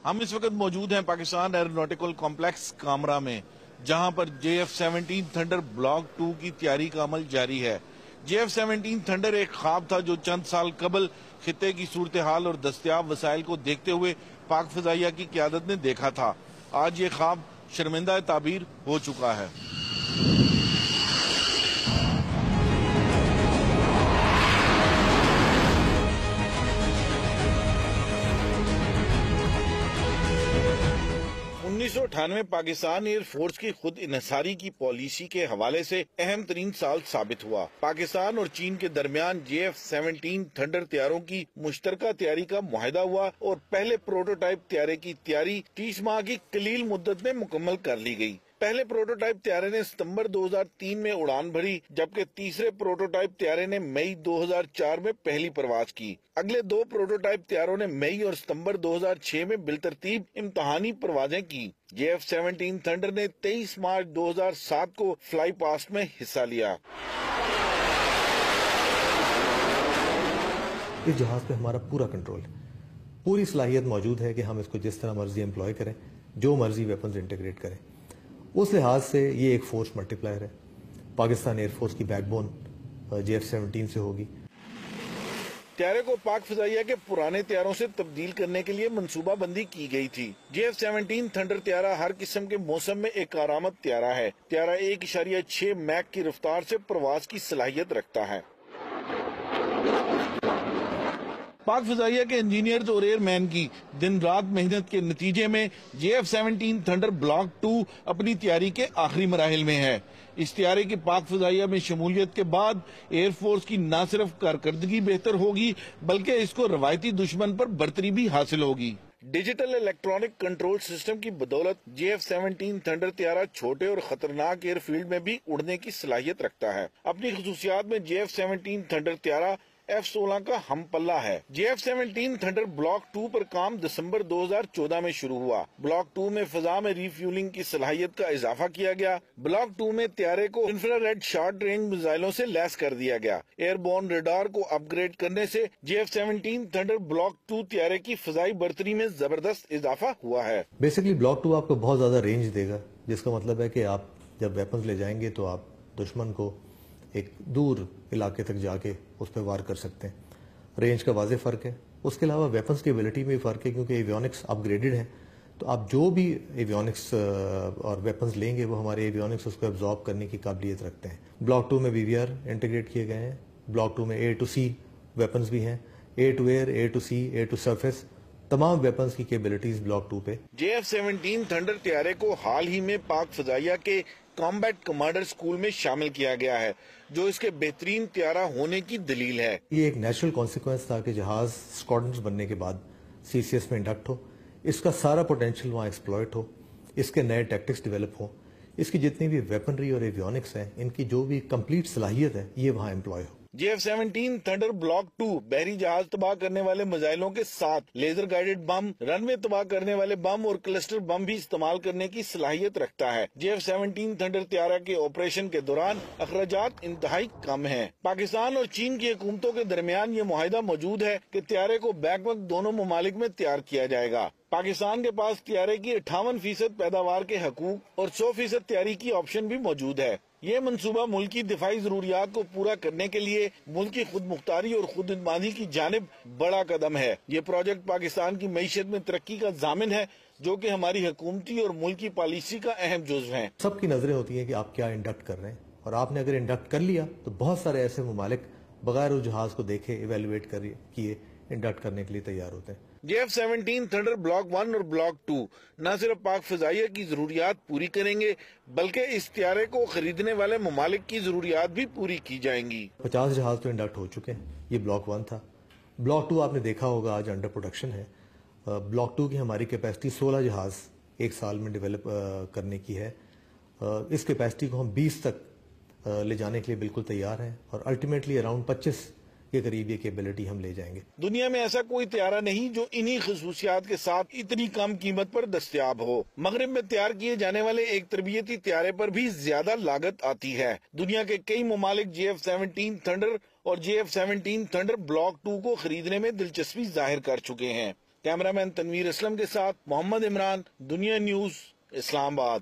ہم اس وقت موجود ہیں پاکستان ایروناٹیکل کمپلیکس کامرا میں، جہاں پر JF-17 تھنڈر بلاک 2 کی تیاری کا عمل جاری ہے۔ JF-17 تھنڈر ایک خواب تھا جو چند سال قبل خطے کی صورتحال اور دستیاب وسائل کو دیکھتے ہوئے پاک فضائیہ کی قیادت نے دیکھا تھا۔ آج یہ خواب شرمندہ تعبیر ہو چکا ہے۔ 1998 پاکستان ایئر فورس کی خود انحصاری کی پالیسی کے حوالے سے اہم ترین سال ثابت ہوا۔ پاکستان اور چین کے درمیان JF-17 تھنڈر طیاروں کی مشترکہ تیاری کا معاہدہ ہوا اور پہلے پروٹوٹائپ طیارے کی تیاری 30 ماہ کی قلیل مدت میں مکمل کر لی گئی۔ پہلے پروٹوٹائپ طیارے نے ستمبر 2003 میں اڑان بھری، جبکہ تیسرے پروٹوٹائپ طیارے نے مئی 2004 میں پہلی پرواز کی۔ اگلے دو پروٹوٹائپ طیاروں نے مئی اور ستمبر 2006 میں بالترتیب امتحانی پروازیں کی۔ JF-17 تھنڈر نے 23 مارچ 2007 کو فلائی پاسٹ میں حصہ لیا۔ اس جہاز پہ ہمارا پورا کنٹرول ہے، پوری صلاحیت موجود ہے کہ ہم اس کو جس طرح مرضی امپلوائے کریں، جو مرضی ویپنز انٹیگریٹ کریں۔ اس لحاظ سے یہ ایک فورس ملٹی پلائر ہے۔ پاکستان ایئر فورس کی بیک بون JF-17 سے ہوگی۔ طیارے کو پاک فضائیہ کے پرانے طیاروں سے تبدیل کرنے کے لیے منصوبہ بندی کی گئی تھی۔ JF-17 تھنڈر طیارہ ہر قسم کے موسم میں ایک کارآمد طیارہ ہے۔ طیارہ 1.6 میک کی رفتار سے پرواز کی صلاحیت رکھتا ہے۔ پاک فضائیہ کے انجینئرز اور ایئر مین کی دن رات محنت کے نتیجے میں JF-17 تھنڈر بلاک 2 اپنی تیاری کے آخری مراحل میں ہے۔ اس طیارے کی پاک فضائیہ میں شمولیت کے بعد ایئر فورس کی نہ صرف کارکردگی بہتر ہوگی بلکہ اس کو روایتی دشمن پر برتری بھی حاصل ہوگی۔ ڈیجیٹل الیکٹرانک کنٹرول سسٹم کی بدولت JF-17 تھنڈر طیارہ چھوٹے اور خطرناک ایئر فیلڈ میں بھی اڑنے کی صلاحیت رکھتا ہے۔ اپنی خصوصیات میں JF-17 تھنڈر طیارہ F-16 کا ہم پلہ ہے۔ JF-17 تھنڈر بلاک 2 پر کام دسمبر 2014 میں شروع ہوا۔ بلاک 2 میں فضا میں ری فیولنگ کی صلاحیت کا اضافہ کیا گیا۔ بلاک 2 میں طیارے کو انفرا ریڈ شارٹ رینج میزائلوں سے لیس کر دیا گیا۔ ایئر بورن ریڈار کو اپ گریڈ کرنے سے JF-17 تھنڈر بلاک 2 طیارے کی فضائی برتری میں زبردست اضافہ ہوا ہے۔ بیسیکلی بلاک 2 آپ کو بہت زیادہ رینج دے گا، جس کا مطلب ہے کہ آپ جب ویپنز لے جائیں گے تو آپ دشمن کو ایک دور علاقے تک جا کے اس پہ وار کر سکتے ہیں۔ رینج کا واضح فرق ہے۔ اس کے علاوہ ویپنز کی ایبلٹی میں بھی فرق ہے، کیونکہ ایویونکس اپ گریڈڈ ہیں، تو آپ جو بھی ایویونکس اور ویپنز لیں گے وہ ہمارے ایویونکس اس کو ایبزارب کرنے کی قابلیت رکھتے ہیں۔ بلاک 2 میں VVR انٹیگریٹ کیے گئے ہیں۔ بلاک 2 میں A to C ویپنز بھی ہیں، A to Air، A to Sea، A to Surface، تمام ویپنز کی کیبلٹیز بلاک 2 پہ۔ JF-17 تھنڈر طیارے کو حال ہی میں پاک فضائیہ کے کامبیٹ کمانڈر اسکول میں شامل کیا گیا ہے، جو اس کے بہترین طیارہ ہونے کی دلیل ہے۔ یہ ایک نیچرل کانسیکوینس تھا کہ جہاز اسکواڈرنز بننے کے بعد CCS میں انڈکٹ ہو، اس کا سارا پوٹینشیل وہاں ایکسپلوئٹ ہو، اس کے نئے ٹیکٹکس ڈیولپ ہوں، اس کی جتنی بھی ویپنری اور ایویونکس ہیں ان کی جو بھی کمپلیٹ صلاحیت ہے یہ وہاں امپلوائے ہو۔ JF-17 تھنڈر بلاک 2 بحری جہاز تباہ کرنے والے میزائلوں کے ساتھ لیزر گائیڈڈ بم، رن وے تباہ کرنے والے بم اور کلسٹر بم بھی استعمال کرنے کی صلاحیت رکھتا ہے۔ JF-17 تھنڈر طیارہ کے آپریشن کے دوران اخراجات انتہائی کم ہیں۔ پاکستان اور چین کی حکومتوں کے درمیان یہ معاہدہ موجود ہے کہ طیارے کو بیک وقت دونوں ممالک میں تیار کیا جائے گا۔ پاکستان کے پاس طیارے کی 58% پیداوار کے حقوق اور 100% تیاری کی آپشن بھی موجود ہے۔ یہ منصوبہ ملکی دفاعی ضروریات کو پورا کرنے کے لیے ملکی خود مختاری اور خود اعتمادی کی جانب بڑا قدم ہے۔ یہ پروجیکٹ پاکستان کی معیشت میں ترقی کا ضامن ہے، جو کہ ہماری حکومتی اور ملکی پالیسی کا اہم جزو ہے۔ سب کی نظریں ہوتی ہیں کہ آپ کیا انڈکٹ کر رہے ہیں، اور آپ نے اگر انڈکٹ کر لیا تو بہت سارے ایسے ممالک بغیر اس جہاز کو دیکھے ایویلویٹ کیے انڈکٹ کرنے کے لیے تیار ہوتے ہیں۔ JF-17 تھنڈر بلاک 1 اور بلاک 2 نہ صرف پاک فضائیہ کی ضروریات پوری کریں گے بلکہ اس طیارے کو خریدنے والے ممالک کی ضروریات بھی پوری کی جائیں گی۔ 50 جہاز تو انڈکٹ ہو چکے ہیں، یہ بلاک 1 تھا۔ بلاک 2 آپ نے دیکھا ہوگا آج انڈر پروڈکشن ہے۔ بلاک 2 کی ہماری کیپیسٹی 16 جہاز ایک سال میں ڈیولپ کرنے کی ہے۔ اس کیپیسٹی کو ہم 20 تک لے جانے کے لیے بالکل تیار ہیں، اور الٹیمیٹلی اراؤنڈ 25 کے قریب یہ کیپیبلٹی ہم لے جائیں گے۔ دنیا میں ایسا کوئی طیارہ نہیں جو انہی خصوصیات کے ساتھ اتنی کم قیمت پر دستیاب ہو۔ مغرب میں تیار کیے جانے والے ایک تربیتی طیارے پر بھی زیادہ لاگت آتی ہے۔ دنیا کے کئی ممالک JF-17 تھنڈر اور JF-17 تھنڈر بلاک 2 کو خریدنے میں دلچسپی ظاہر کر چکے ہیں۔ کیمرامین تنویر اسلم کے ساتھ محمد عمران، دنیا نیوز، اسلام آباد۔